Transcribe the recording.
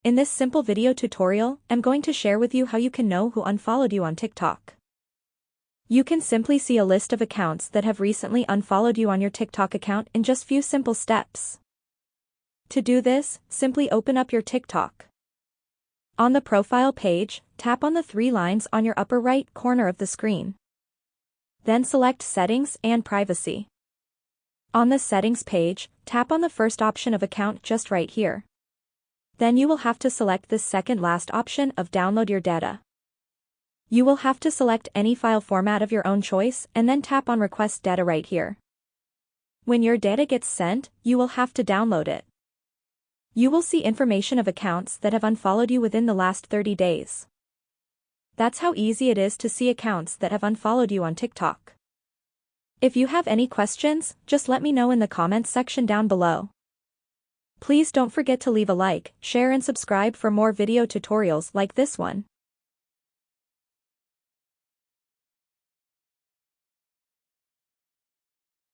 In this simple video tutorial, I'm going to share with you how you can know who unfollowed you on TikTok. You can simply see a list of accounts that have recently unfollowed you on your TikTok account in just few simple steps. To do this, simply open up your TikTok. On the profile page, tap on the three lines on your upper right corner of the screen. Then select Settings and Privacy. On the Settings page, tap on the first option of account just right here. Then you will have to select this second last option of Download your data. You will have to select any file format of your own choice and then tap on Request data right here. When your data gets sent, you will have to download it. You will see information of accounts that have unfollowed you within the last 30 days. That's how easy it is to see accounts that have unfollowed you on TikTok. If you have any questions, just let me know in the comments section down below. Please don't forget to leave a like, share and subscribe for more video tutorials like this one.